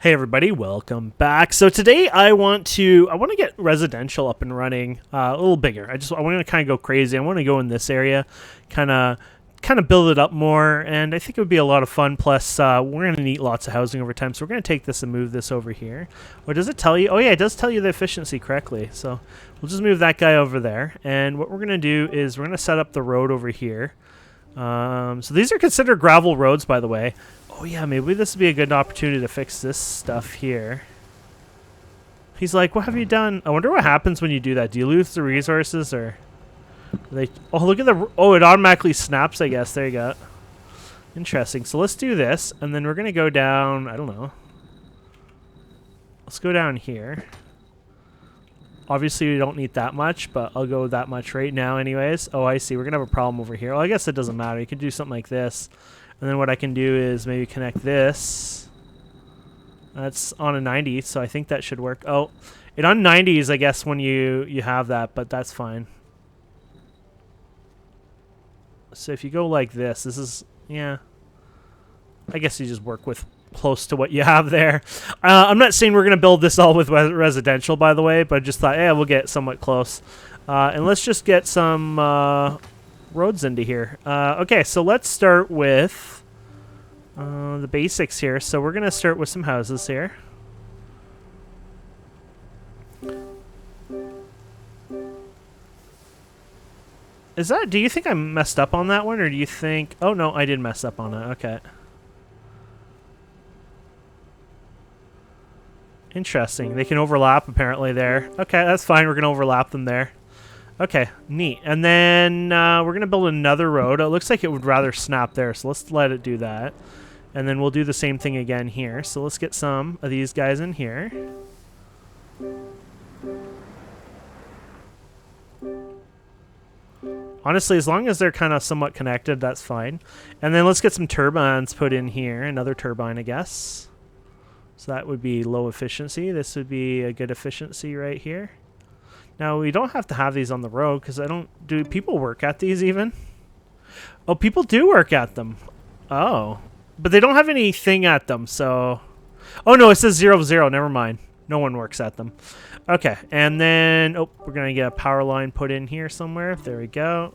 Hey everybody, welcome back. So today I want to get residential up and running a little bigger. I want to kind of go crazy. I want to go in this area, kind of build it up more, and I think it would be a lot of fun. Plus, we're going to need lots of housing over time, so we're going to take this and move this over here. Or does it tell you? Oh yeah, it does tell you the efficiency correctly. So we'll just move that guy over there, and what we're going to do is we're going to set up the road over here. So these are considered gravel roads, by the way. Oh yeah, maybe this would be a good opportunity to fix this stuff here. He's like, what have you done? I wonder what happens when you do that. Do you lose the resources or... Oh, look at the... Oh, it automatically snaps, I guess. There you go. Interesting. So let's do this, and then we're going to go down... I don't know. Let's go down here. Obviously, we don't need that much, but I'll go that much right now anyways. Oh, I see. We're going to have a problem over here. Well, I guess it doesn't matter. You can do something like this. And then what I can do is maybe connect this. That's on a 90, so I think that should work. Oh, it on 90s, I guess, when you have that, but that's fine. So if you go like this is, yeah. I guess you just work with close to what you have there. I'm not saying we're going to build this all with residential, by the way, but I just thought, yeah, we'll get somewhat close. And let's just get some roads into here. Okay, so let's start with the basics here. So we're going to start with some houses here. Is that, do you think I messed up on that one, or do you think... Oh, no, I did mess up on it. Okay. Interesting. They can overlap, apparently, there. Okay, that's fine. We're going to overlap them there. Okay, neat. And then we're going to build another road. It looks like it would rather snap there, so let's let it do that. And then we'll do the same thing again here. So let's get some of these guys in here. Honestly, as long as they're kind of somewhat connected, that's fine. And then let's get some turbines put in here. Another turbine, I guess. So that would be low efficiency. This would be a good efficiency right here. Now, we don't have to have these on the road because I don't... Do people work at these even? Oh, people do work at them. Oh. But they don't have anything at them, so... Oh, no, it says 0, 0. Never mind. No one works at them. Okay, and then... Oh, we're going to get a power line put in here somewhere. There we go.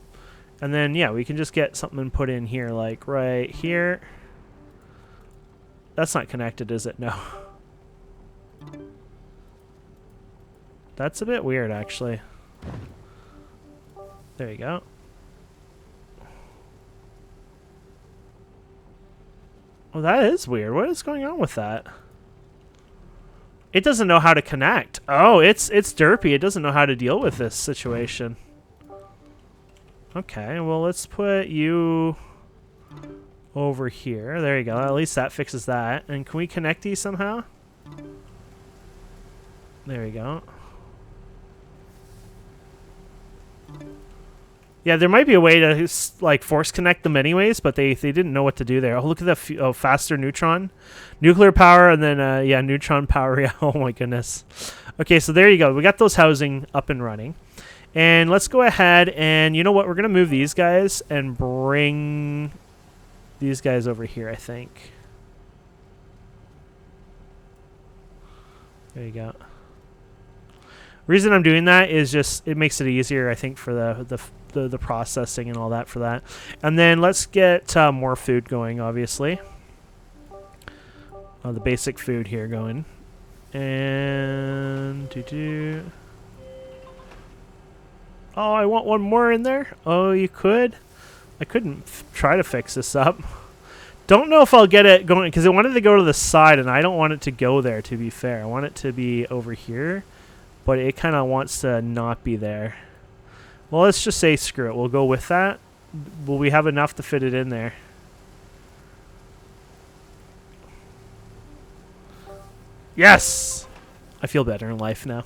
And then, yeah, we can just get something put in here, like right here. That's not connected, is it? No. That's a bit weird, actually. There you go. Oh, that is weird. What is going on with that? It doesn't know how to connect. Oh, it's derpy. It doesn't know how to deal with this situation. Okay, well, let's put you over here. There you go. At least that fixes that. And can we connect these somehow? There we go. Yeah, there might be a way to like force connect them anyways, but they didn't know what to do there. Oh, look at the faster neutron, nuclear power, and then yeah, neutron power. Yeah, oh my goodness. Okay, so there you go. We got those housing up and running, and let's go ahead and you know what? We're gonna move these guys and bring these guys over here. I think. There you go. Reason I'm doing that is just it makes it easier, I think, for the processing and all that for that. And then let's get more food going, obviously. The basic food here going. And oh, I want one more in there. Oh, you could. I couldn't try to fix this up. Don't know if I'll get it going because I wanted to go to the side, and I don't want it to go there. To be fair, I want it to be over here. But it kind of wants to not be there. Well, let's just say screw it. We'll go with that. Will we have enough to fit it in there? Yes! I feel better in life now.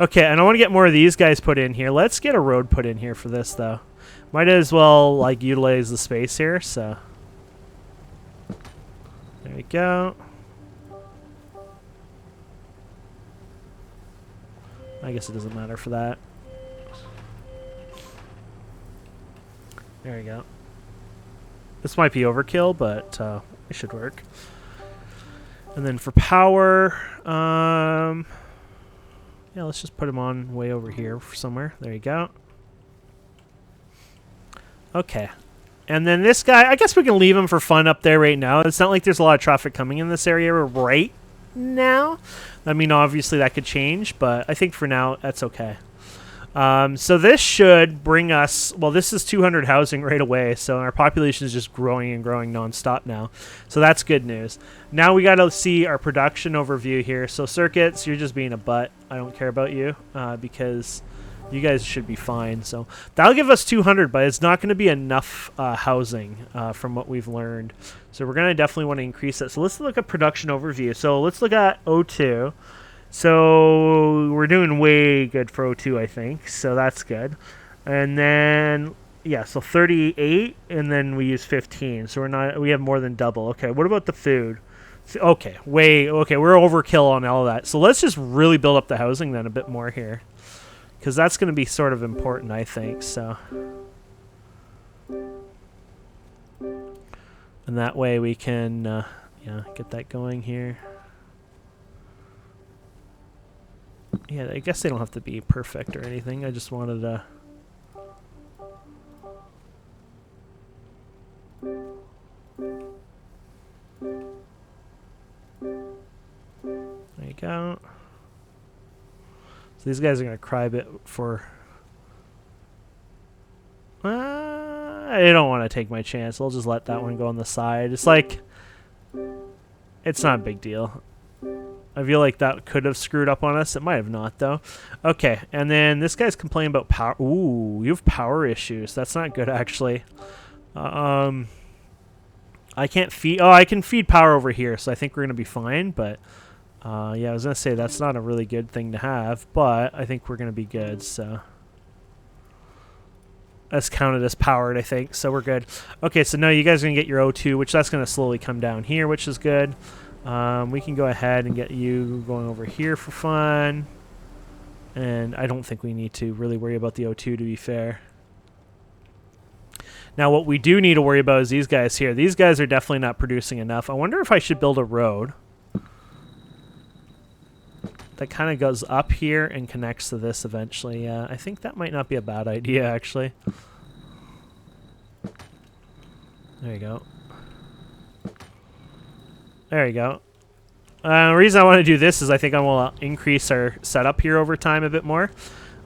Okay, and I want to get more of these guys put in here. Let's get a road put in here for this, though. Might as well, like, utilize the space here, so... There we go. I guess it doesn't matter for that. There we go. This might be overkill, but it should work. And then for power, yeah, let's just put them on way over here somewhere. There you go. Okay. And then this guy, I guess we can leave him for fun up there right now. It's not like there's a lot of traffic coming in this area right now. I mean, obviously that could change, but I think for now that's okay. So this should bring us, well, this is 200 housing right away, so our population is just growing and growing nonstop now. So that's good news. Now we got to see our production overview here. So circuits, you're just being a butt. I don't care about you because you guys should be fine. So that'll give us 200, but it's not going to be enough housing from what we've learned. So we're going to definitely want to increase that. So let's look at production overview. So let's look at O2. So we're doing way good for O2, I think. So that's good. And then, yeah, so 38, and then we use 15. So we have more than double. Okay, what about the food? Okay, we're overkill on all of that. So let's just really build up the housing then a bit more here, because that's going to be sort of important, I think. So, and that way we can, get that going here. Yeah, I guess they don't have to be perfect or anything. I just wanted to... There you go. So these guys are going to cry a bit for... I don't want to take my chance. I'll just let that one go on the side. It's like... It's not a big deal. I feel like that could have screwed up on us. It might have not, though. Okay, and then this guy's complaining about power. Ooh, you have power issues. That's not good, actually. I can't feed... Oh, I can feed power over here, so I think we're going to be fine. But, yeah, I was going to say that's not a really good thing to have, but I think we're going to be good, so... That's counted as powered, I think, so we're good. Okay, so now you guys are going to get your O2, which that's going to slowly come down here, which is good. We can go ahead and get you going over here for fun. And I don't think we need to really worry about the O2, to be fair. Now, what we do need to worry about is these guys here. These guys are definitely not producing enough. I wonder if I should build a road that kind of goes up here and connects to this eventually. Yeah, I think that might not be a bad idea, actually. There you go. There you go. The reason I want to do this is I think I want to increase our setup here over time a bit more.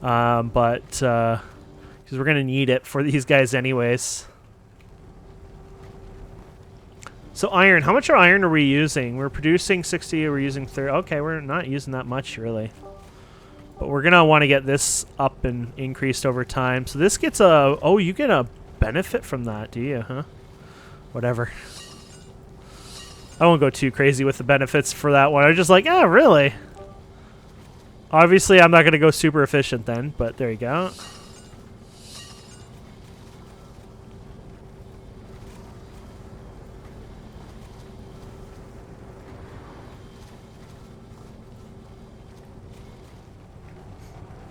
Because we're going to need it for these guys anyways. So iron. How much iron are we using? We're producing 60. We're using 30. Okay, we're not using that much, really. But we're going to want to get this up and increased over time. So this gets a... Oh, you get a benefit from that, do you, huh? Whatever. I won't go too crazy with the benefits for that one. I'm just like, oh, really? Obviously, I'm not going to go super efficient then, but there you go.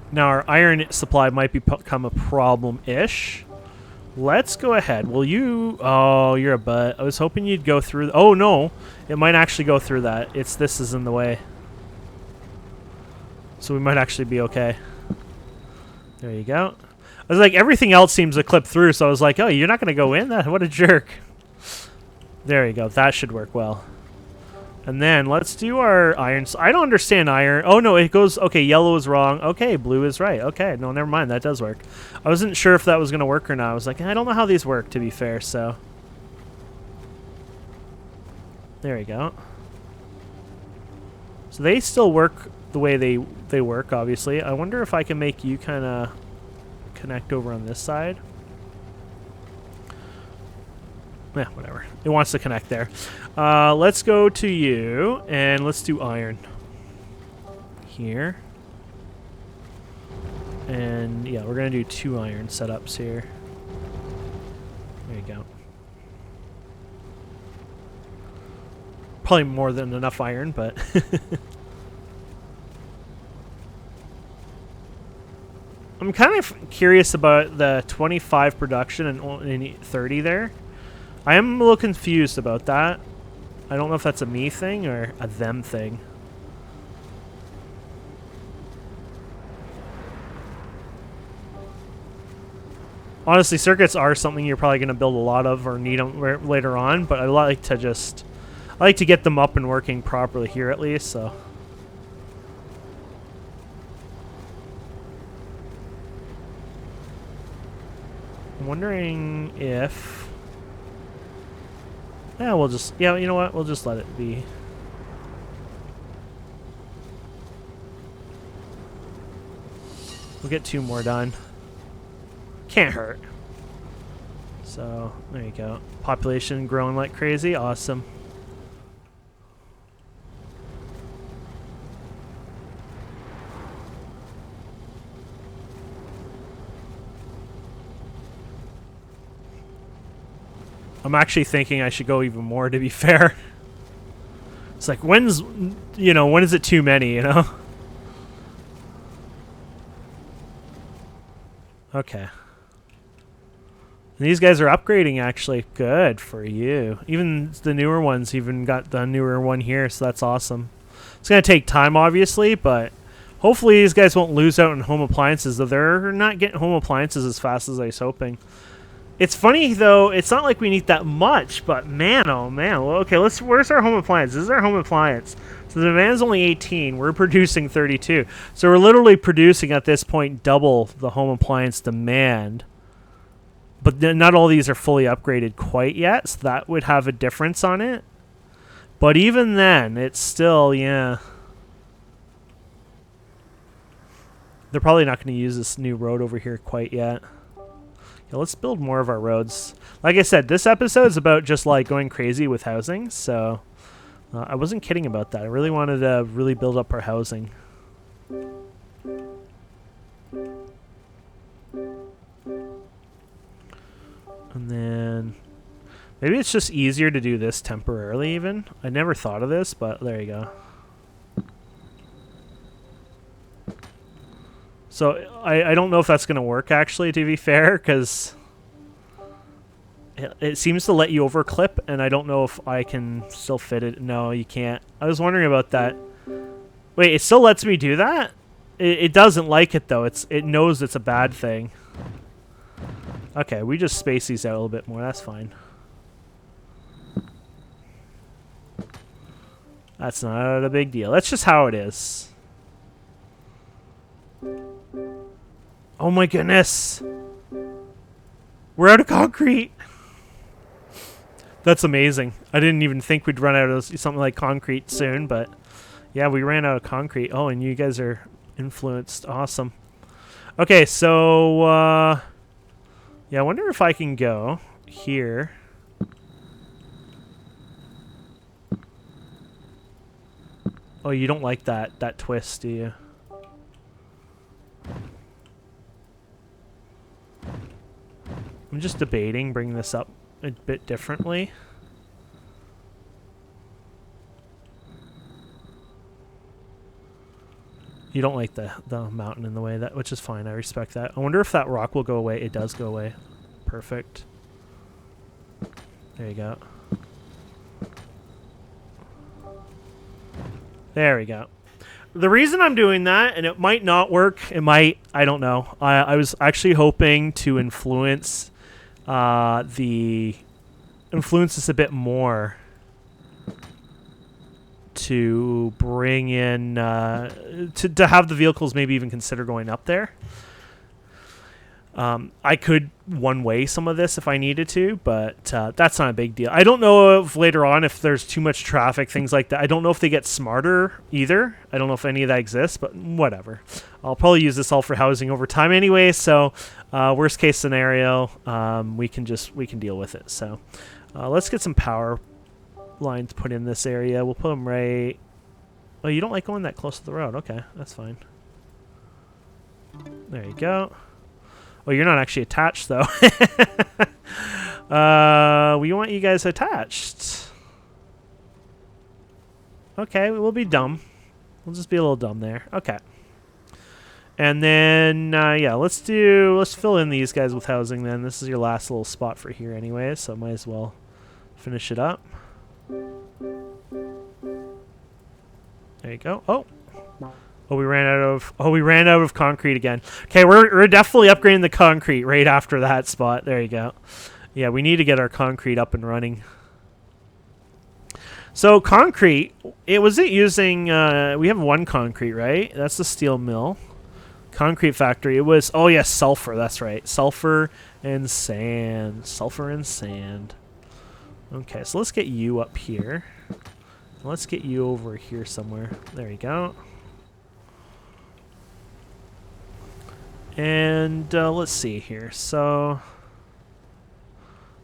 Now, our iron supply might become a problem-ish. Let's go ahead. Will you... Oh, you're a butt. I was hoping you'd go through... Oh, no. It might actually go through that. This is in the way. So we might actually be okay. There you go. I was like, everything else seems to clip through, so I was like, oh, you're not going to go in? What a jerk. There you go. That should work well. And then let's do our iron. I don't understand iron. Oh, no, it goes... Okay, yellow is wrong. Okay, blue is right. Okay, no, never mind. That does work. I wasn't sure if that was going to work or not. I was like, I don't know how these work, to be fair, so... There we go. So they still work the way they work, obviously. I wonder if I can make you kind of connect over on this side. Yeah, whatever. It wants to connect there. Let's go to you, and let's do iron. Here. And, yeah, we're going to do 2 iron setups here. There you go. Probably more than enough iron, but... I'm kind of curious about the 25 production and only 30 there. I am a little confused about that. I don't know if that's a me thing or a them thing. Honestly, circuits are something you're probably going to build a lot of or need them later on, but I like to get them up and working properly here at least, so. I'm wondering if... Yeah, we'll just... Yeah, you know what? We'll just let it be. We'll get 2 more done. Can't hurt. So, there you go. Population growing like crazy. Awesome. I'm actually thinking I should go even more, to be fair. It's like, when is it too many, you know? Okay. These guys are upgrading, actually. Good for you. Even the newer ones even got the newer one here, so that's awesome. It's going to take time, obviously, but hopefully these guys won't lose out on home appliances, though they're not getting home appliances as fast as I was hoping. It's funny, though, it's not like we need that much, but man, oh man. Well, okay, where's our home appliance? This is our home appliance. So the demand's only 18. We're producing 32. So we're literally producing, at this point, double the home appliance demand. But not all these are fully upgraded quite yet, so that would have a difference on it. But even then, it's still, yeah. They're probably not going to use this new road over here quite yet. Yeah, let's build more of our roads. Like I said, this episode is about just like going crazy with housing, so I wasn't kidding about that. I really wanted to really build up our housing. And then maybe it's just easier to do this temporarily even. I never thought of this, but there you go. So I don't know if that's going to work, actually, to be fair, because it seems to let you overclip, and I don't know if I can still fit it. No, you can't. I was wondering about that. Wait, it still lets me do that? It doesn't like it, though. It knows it's a bad thing. Okay, we just space these out a little bit more. That's fine. That's not a big deal. That's just how it is. Oh my goodness. We're out of concrete. That's amazing. I didn't even think we'd run out of something like concrete soon, but yeah, we ran out of concrete. Oh, and you guys are influenced. Awesome. Okay, so yeah, I wonder if I can go here. Oh, you don't like that twist, do you? I'm just debating bringing this up a bit differently. You don't like the mountain in the way, which is fine. I respect that. I wonder if that rock will go away. It does go away. Perfect. There you go. There we go. The reason I'm doing that, and it might not work, it might, I don't know. I was actually hoping to influence this a bit more to bring in to have the vehicles maybe even consider going up there. I could one-way some of this if I needed to, but that's not a big deal. I don't know if later on if there's too much traffic, things like that. I don't know if they get smarter either. I don't know if any of that exists, but whatever. I'll probably use this all for housing over time anyway, so worst case scenario, we can deal with it. So let's get some power lines put in this area. We'll put them right... Oh, you don't like going that close to the road. Okay, that's fine. There you go. Oh, you're not actually attached, though. We want you guys attached. Okay, we'll be dumb. We'll just be a little dumb there. Okay. And then, yeah, let's fill in these guys with housing then. This is your last little spot for here anyway, so might as well finish it up. There you go. Oh. Oh, we ran out of concrete again. Okay, we're definitely upgrading the concrete right after that spot. There you go. Yeah, we need to get our concrete up and running. So concrete, was it using, we have one concrete, right? That's the steel mill. Concrete factory, it was, oh yes, sulfur, that's right. Sulfur and sand. Sulfur and sand. Okay, so let's get you up here. Let's get you over here somewhere. There you go. And let's see here. So,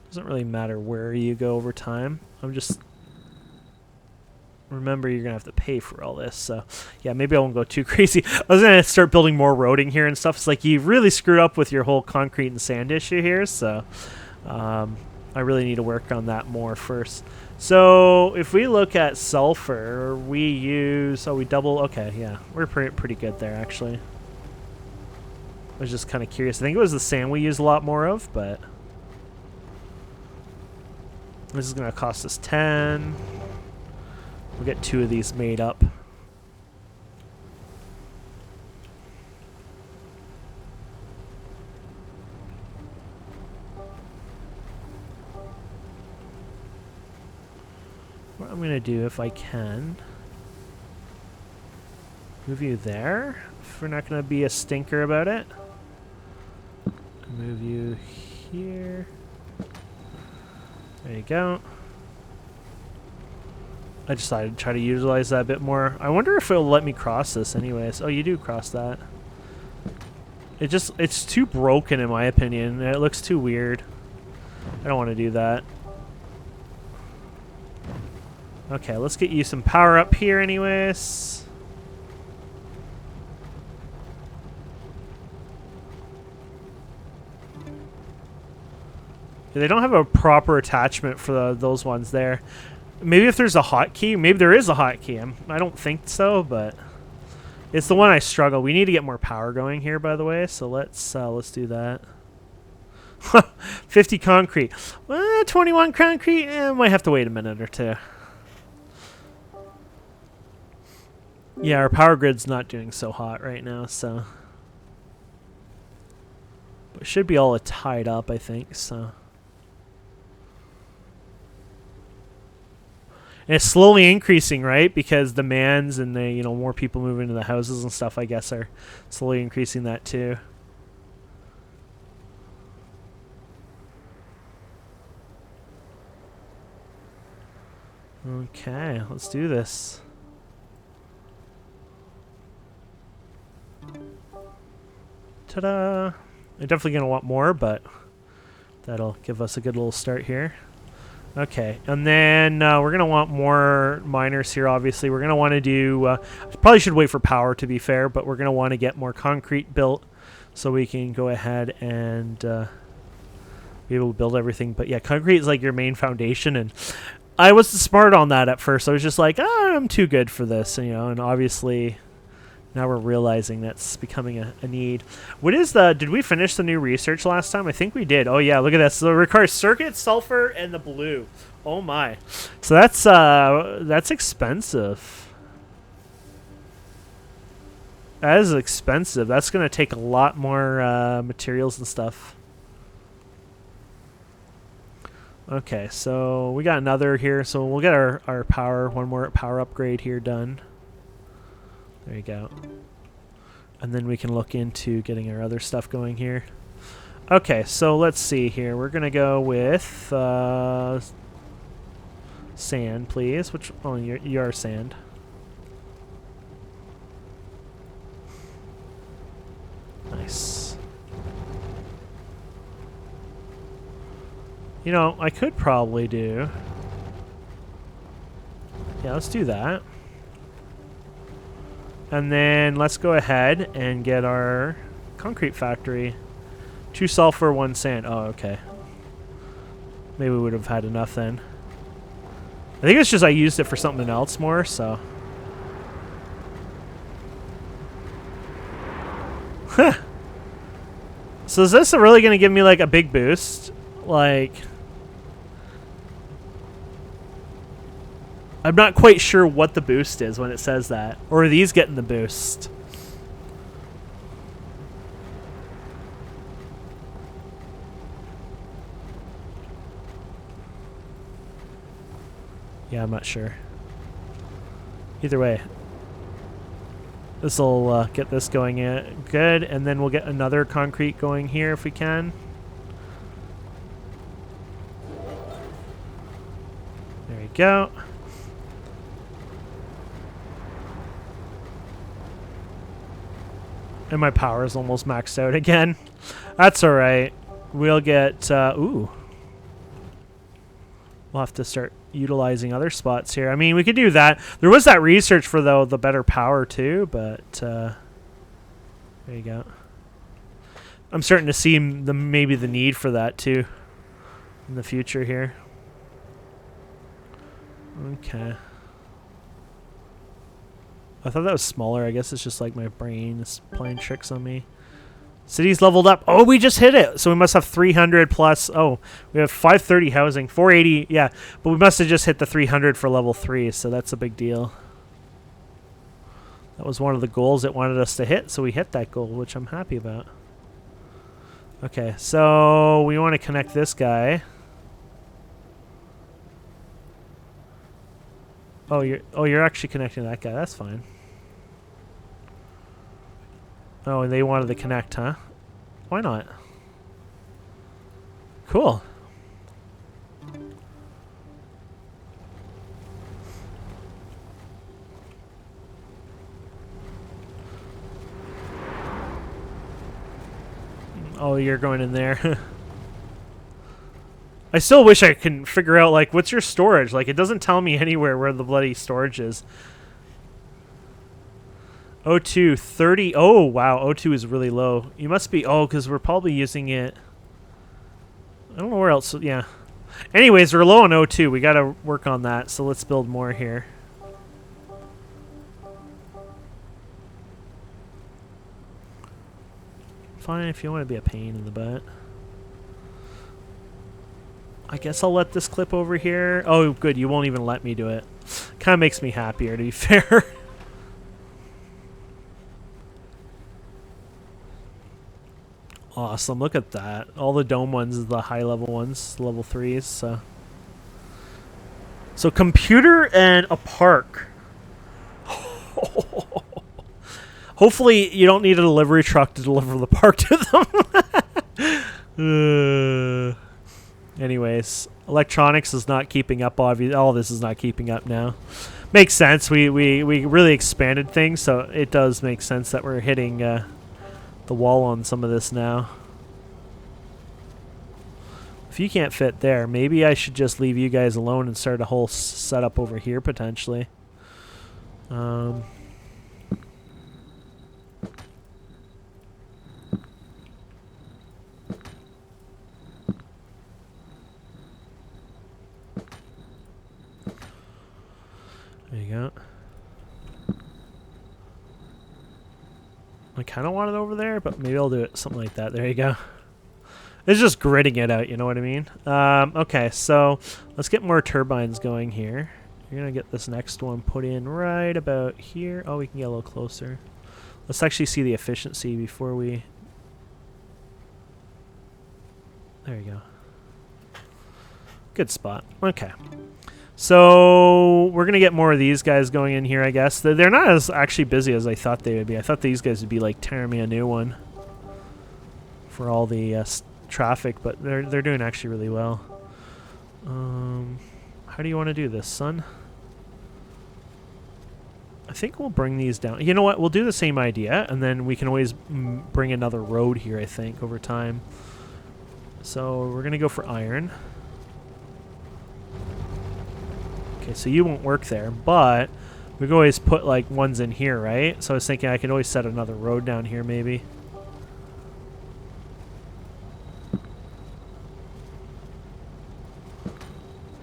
doesn't really matter where you go over time. I'm just, remember you're gonna have to pay for all this. So, yeah, maybe I won't go too crazy. I was gonna start building more roading here and stuff. It's like you really screwed up with your whole concrete and sand issue here. So, I really need to work on that more first. So, if we look at sulfur, we use, we double. Okay, yeah, we're pretty good there actually. I was just kind of curious. I think it was the sand we use a lot more of, but this is going to cost us 10. We'll get 2 of these made up. What I'm going to do, if I can, move you there. If we're not going to be a stinker about it. Move you here. There you go. I decided to try to utilize that a bit more. I wonder if it'll let me cross this anyways. Oh, you do cross that. It's too broken in my opinion. It looks too weird. I don't want to do that. Okay, let's get you some power up here anyways. They don't have a proper attachment for those ones there. Maybe if there's a hotkey, maybe there is a hotkey. I don't think so, but it's the one I struggle. We need to get more power going here, by the way. So let's do that. 50 concrete, 21 concrete. Might have to wait a minute or two. Yeah, our power grid's not doing so hot right now, so it should be all tied up, I think. So. And it's slowly increasing, right? Because demands and the more people moving into the houses and stuff, I guess, are slowly increasing that too. Okay, let's do this. Ta-da! I'm definitely gonna want more, but that'll give us a good little start here. Okay, and then we're going to want more miners here, obviously. We're going to want to do... probably should wait for power, to be fair, but we're going to want to get more concrete built so we can go ahead and be able to build everything. But yeah, concrete is like your main foundation, and I was smart on that at first. I was just like, I'm too good for this, and obviously... Now we're realizing that's becoming a need. What is did we finish the new research last time? I think we did. Oh yeah, look at that. So it requires circuit, sulfur, and the blue. Oh my. So that's expensive. That is expensive. That's going to take a lot more materials and stuff. Okay, so we got another here. So we'll get our power, one more power upgrade here done. There you go. And then we can look into getting our other stuff going here. Okay, so let's see here. We're going to go with sand, please. Which, oh, you're sand. Nice. I could probably do... Yeah, let's do that. And then let's go ahead and get our concrete factory. 2 sulfur, 1 sand. Oh, okay. Maybe we would have had enough then. I think it's just I used it for something else more, so. Huh. So is this really going to give me like a big boost? Like I'm not quite sure what the boost is when it says that. Or are these getting the boost? Yeah, I'm not sure. Either way. This will get this going good, and then we'll get another concrete going here if we can. There we go. And my power is almost maxed out again. That's alright. We'll get... ooh. We'll have to start utilizing other spots here. I mean, we could do that. There was that research for the better power too, but there you go. I'm starting to see maybe the need for that too in the future here. Okay. I thought that was smaller. I guess it's just like my brain is playing tricks on me. City's leveled up. Oh, we just hit it. So we must have 300 plus. Oh, we have 530 housing. 480. Yeah, but we must have just hit the 300 for level 3. So that's a big deal. That was one of the goals it wanted us to hit. So we hit that goal, which I'm happy about. Okay, so we want to connect this guy. Oh, you're actually connecting that guy. That's fine. Oh, and they wanted to connect, huh? Why not? Cool. Oh, you're going in there. I still wish I can figure out, like, what's your storage? Like, it doesn't tell me anywhere where the bloody storage is. O2, 30. Oh, wow. O2 is really low. You must be... Oh, because we're probably using it... I don't know where else... Yeah. Anyways, we're low on O2. We got to work on that. So let's build more here. Fine if you want to be a pain in the butt. I guess I'll let this clip over here. Oh, good. You won't even let me do it. Kind of makes me happier, to be fair. Awesome. Look at that. All the dome ones, the high level ones, level 3s. So computer and a park. Hopefully you don't need a delivery truck to deliver the park to them. Anyways, electronics is not keeping up. Obviously, all this is not keeping up now. Makes sense. We really expanded things, so it does make sense that we're hitting the wall on some of this now. If you can't fit there, maybe I should just leave you guys alone and start a whole setup over here potentially. There you go. I kind of want it over there, but maybe I'll do it something like that. There you go. It's just gridding it out, you know what I mean? Okay, so let's get more turbines going here. You're going to get this next one put in right about here. Oh, we can get a little closer. Let's actually see the efficiency before we... There you go. Good spot. Okay. So we're going to get more of these guys going in here, I guess. They're not as actually busy as I thought they would be. I thought these guys would be like tearing me a new one for all the traffic, but they're doing actually really well. How do you want to do this, son? I think we'll bring these down. You know what? We'll do the same idea, and then we can always bring another road here, I think, over time. So we're going to go for iron. Okay, so you won't work there, but we can always put like ones in here, right? So I was thinking I could always set another road down here maybe.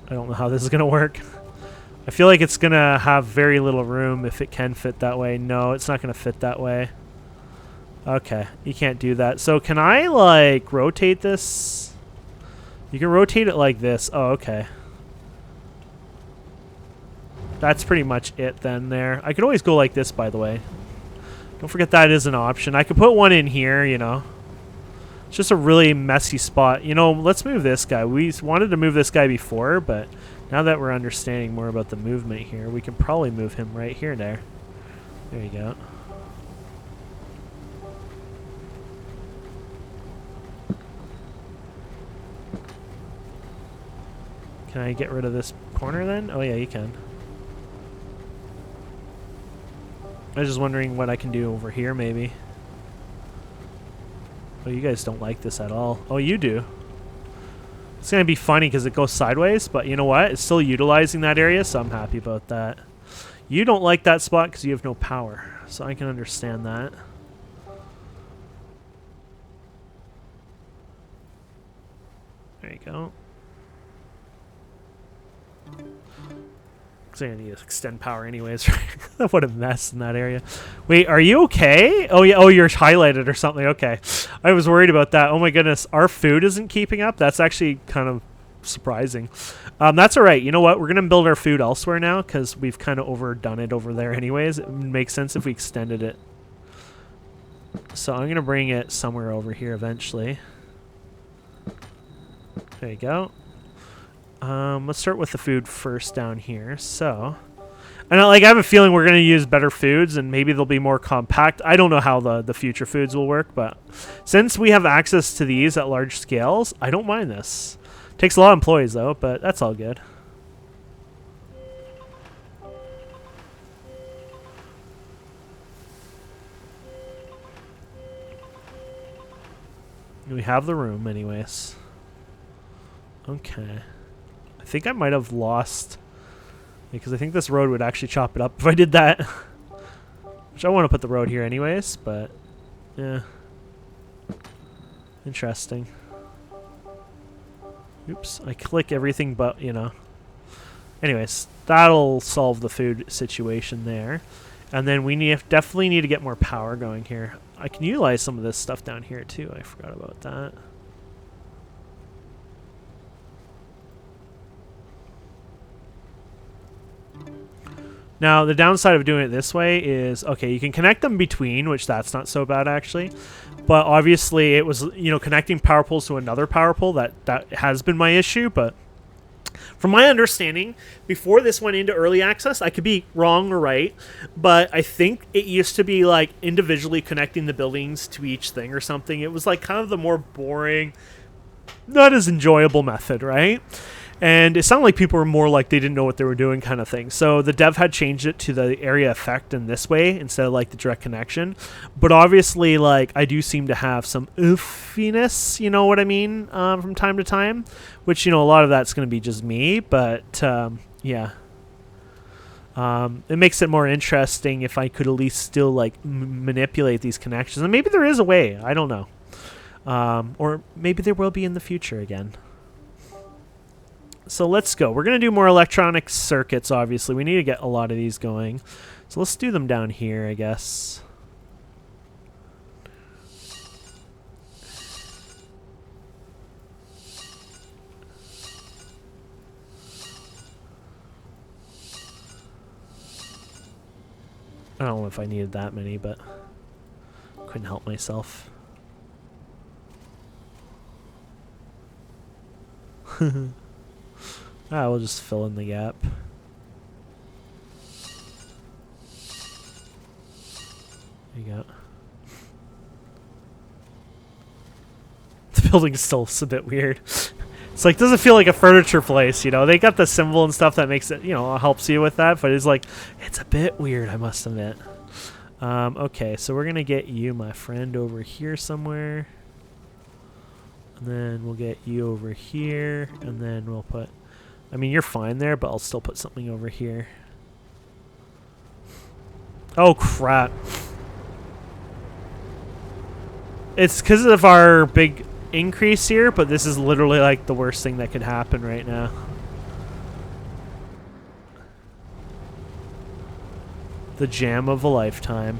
I don't know how this is going to work. I feel like it's going to have very little room if it can fit that way. No, it's not going to fit that way. Okay, you can't do that. So can I like rotate this? You can rotate it like this. Oh, okay. That's pretty much it then there. I could always go like this, by the way. Don't forget that is an option. I could put one in here, you know. It's just a really messy spot. You know, let's move this guy. We wanted to move this guy before, but now that we're understanding more about the movement here, we can probably move him right here there. There you go. Can I get rid of this corner then? Oh yeah, you can. I was just wondering what I can do over here maybe. Oh, you guys don't like this at all. Oh, you do. It's going to be funny because it goes sideways, but you know what? It's still utilizing that area, so I'm happy about that. You don't like that spot because you have no power, so I can understand that. There you go. Because I need to extend power anyways. What a mess in that area. Wait, are you okay? Oh yeah. Oh, you're highlighted or something. Okay. I was worried about that. Oh my goodness. Our food isn't keeping up. That's actually kind of surprising. That's all right. You know what? We're going to build our food elsewhere now because we've kind of overdone it over there anyways. It makes sense if we extended it. So I'm going to bring it somewhere over here eventually. There you go. Let's start with the food first down here. So, and I have a feeling we're going to use better foods and maybe they'll be more compact. I don't know how the future foods will work, but since we have access to these at large scales, I don't mind this. Takes a lot of employees though, but that's all good. We have the room anyways. Okay. I think I might have lost, because I think this road would actually chop it up if I did that. Which I want to put the road here anyways, but yeah. Interesting. Oops, I click everything but, you know. Anyways, that'll solve the food situation there. And then we definitely need to get more power going here. I can utilize some of this stuff down here too. I forgot about that. Now, the downside of doing it this way is, okay, you can connect them between, which that's not so bad actually. But obviously it was, you know, connecting power poles to another power pole, that has been my issue. But from my understanding, before this went into early access, I could be wrong or right, but I think it used to be like individually connecting the buildings to each thing or something. It was like kind of the more boring, not as enjoyable method, right? And it sounded like people were more like they didn't know what they were doing kind of thing. So the dev had changed it to the area effect in this way instead of like the direct connection. But obviously, like, I do seem to have some oofiness, you know what I mean, from time to time. Which, you know, a lot of that's going to be just me. But, yeah. It makes it more interesting if I could at least still, like, manipulate these connections. And maybe there is a way. I don't know. Or maybe there will be in the future again. So let's go. We're going to do more electronic circuits, obviously. We need to get a lot of these going. So let's do them down here, I guess. I don't know if I needed that many, but couldn't help myself. We'll just fill in the gap. There you go. The building's still a bit weird. It's like, doesn't feel like a furniture place, you know? They got the symbol and stuff that makes it, you know, helps you with that, but it's like, it's a bit weird, I must admit. Okay, so we're gonna get you, my friend, over here somewhere. And then we'll get you over here, and then we'll put... I mean, you're fine there, but I'll still put something over here. Oh, crap. It's because of our big increase here, but this is literally like the worst thing that could happen right now. The jam of a lifetime.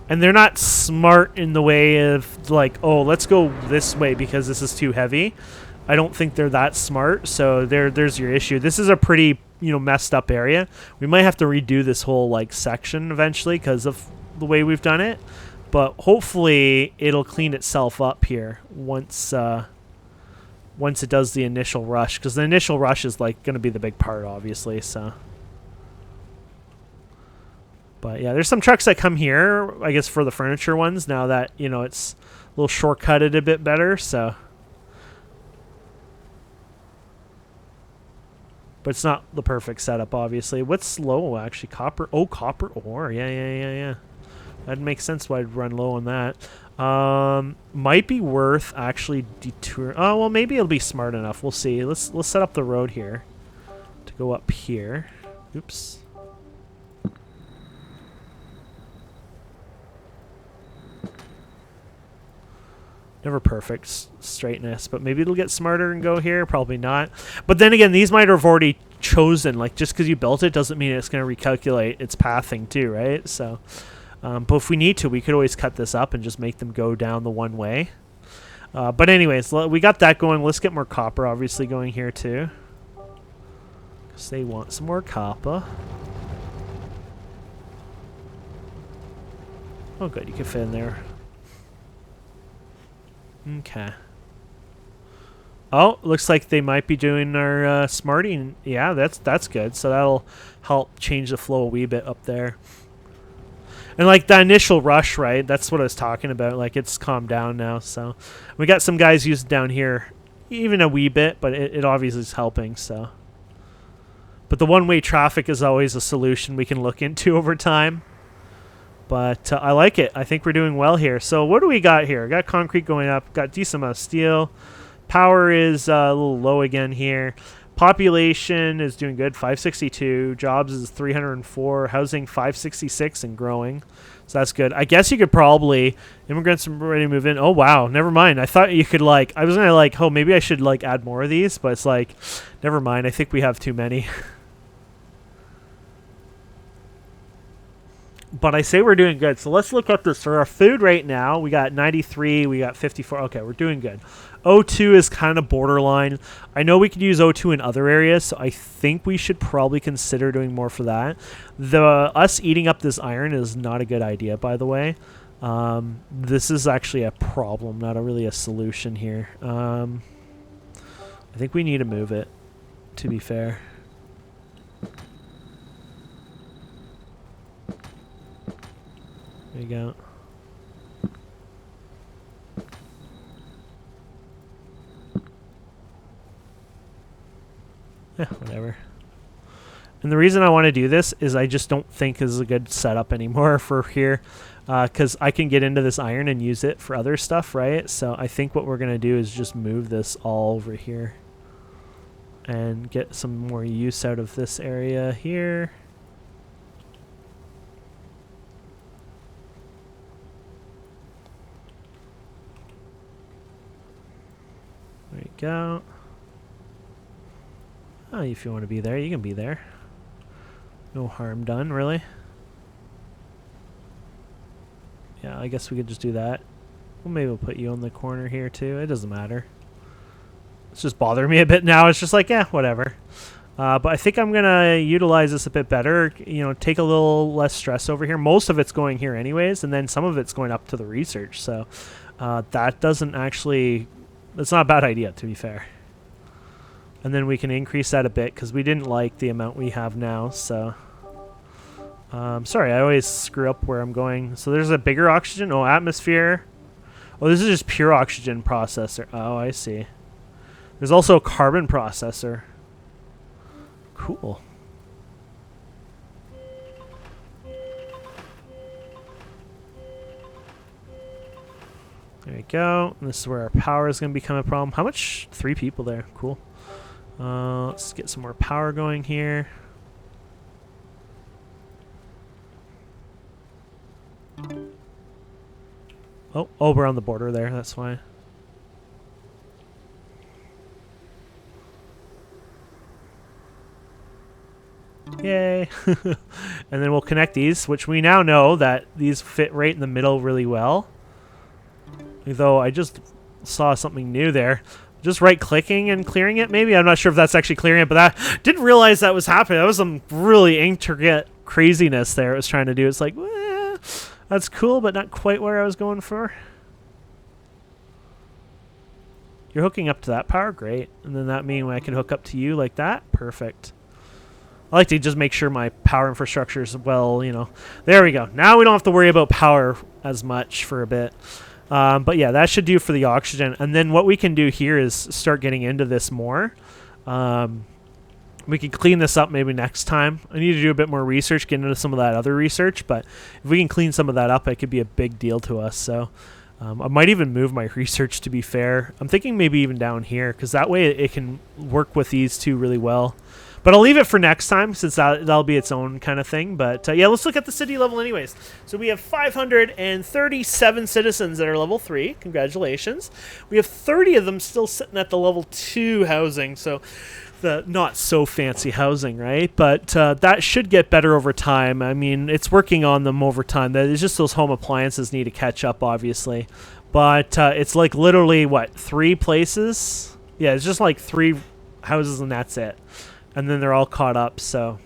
And they're not smart in the way of like, oh, let's go this way because this is too heavy. I don't think they're that smart. So there's your issue. This is a pretty, you know, messed up area. We might have to redo this whole like section eventually because of the way we've done it. But hopefully it'll clean itself up here once once it does the initial rush, because the initial rush is like going to be the big part, obviously. So. But yeah, there's some trucks that come here, I guess, for the furniture ones, now that, you know, it's a little shortcutted a bit better, so. But it's not the perfect setup, obviously. What's low, actually? Copper? Oh, copper ore. Yeah. That makes sense why I'd run low on that. Might be worth actually detour. Oh, well, maybe it'll be smart enough. We'll see. Let's set up the road here to go up here. Oops. Never perfect straightness, but maybe it'll get smarter and go here. Probably not. But then again, these might have already chosen. Like, just because you built it doesn't mean it's going to recalculate its pathing too, right? So, but if we need to, we could always cut this up and just make them go down the one way. But anyways, we got that going. Let's get more copper, obviously, going here too. Because they want some more copper. Oh, good. You can fit in there. Okay. Oh, looks like they might be doing our smarting. Yeah, that's good. So that'll help change the flow a wee bit up there. And like the initial rush, right? That's what I was talking about. Like, it's calmed down now. So we got some guys used down here, even a wee bit, but it obviously is helping. So, but the one-way traffic is always a solution we can look into over time. But I like it. I think we're doing well here. So what do we got here? Got concrete going up. Got decent amount of steel. Power is a little low again here. Population is doing good, 562. Jobs is 304. Housing 566 and growing. So that's good. I guess you could probably, immigrants are ready to move in. Oh, wow. Never mind. I thought you could like, I was going to like, oh, maybe I should like add more of these. But it's like, never mind. I think we have too many. But I say we're doing good. So let's look up this. For our food right now, we got 93. We got 54. Okay, we're doing good. O2 is kind of borderline. I know we could use O2 in other areas, so I think we should probably consider doing more for that. Us eating up this iron is not a good idea, by the way. This is actually a problem, not really a solution here. I think we need to move it, to be fair. There you go. Yeah, whatever. And the reason I want to do this is I just don't think this is a good setup anymore for here, because I can get into this iron and use it for other stuff, right? So I think what we're going to do is just move this all over here and get some more use out of this area here. There you go. Oh, if you want to be there, you can be there. No harm done, really. Yeah, I guess we could just do that. Well, maybe we'll put you on the corner here, too. It doesn't matter. It's just bothering me a bit now. It's just like, yeah, whatever. But I think I'm going to utilize this a bit better. You know, take a little less stress over here. Most of it's going here anyways, and then some of it's going up to the research. So that doesn't actually... That's not a bad idea, to be fair. And then we can increase that a bit because we didn't like the amount we have now. So, sorry, I always screw up where I'm going. So there's a bigger oxygen. Oh, atmosphere. Oh, this is just pure oxygen processor. Oh, I see. There's also a carbon processor. Cool. There you go. And this is where our power is going to become a problem. How much? 3 people there. Cool. Let's get some more power going here. Oh, we're on the border there. That's why. Yay. And then we'll connect these, which we now know that these fit right in the middle really well. Though I just saw something new there. Just right-clicking and clearing it, maybe? I'm not sure if that's actually clearing it, but I didn't realize that was happening. That was some really intricate craziness there it was trying to do. It's like, that's cool, but not quite where I was going for. You're hooking up to that power? Great. And then that means I can hook up to you like that? Perfect. I like to just make sure my power infrastructure is well, you know. There we go. Now we don't have to worry about power as much for a bit. But yeah, that should do for the oxygen. And then what we can do here is start getting into this more. We can clean this up maybe next time. I need to do a bit more research, get into some of that other research. But if we can clean some of that up, it could be a big deal to us. So I might even move my research, to be fair. I'm thinking maybe even down here, because that way it can work with these two really well. But I'll leave it for next time, since that'll be its own kind of thing. But yeah, let's look at the city level anyways. So we have 537 citizens that are level 3. Congratulations. We have 30 of them still sitting at the level 2 housing. So the not so fancy housing, right? But that should get better over time. I mean, it's working on them over time. It's just those home appliances need to catch up, obviously. But it's like literally, what, 3 places? Yeah, it's just like 3 houses and that's it. And then they're all caught up, so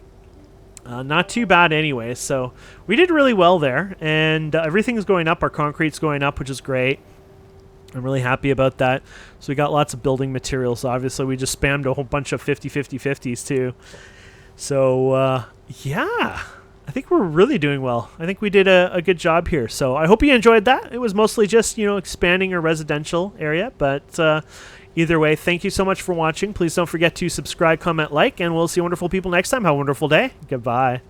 not too bad anyway. So we did really well there, and everything's going up. Our concrete's going up, which is great. I'm really happy about that. So we got lots of building materials. Obviously, we just spammed a whole bunch of 50-50-50s too. So yeah, I think we're really doing well. I think we did a good job here. So I hope you enjoyed that. It was mostly just, you know, expanding our residential area, but either way, thank you so much for watching. Please don't forget to subscribe, comment, like, and we'll see wonderful people next time. Have a wonderful day. Goodbye.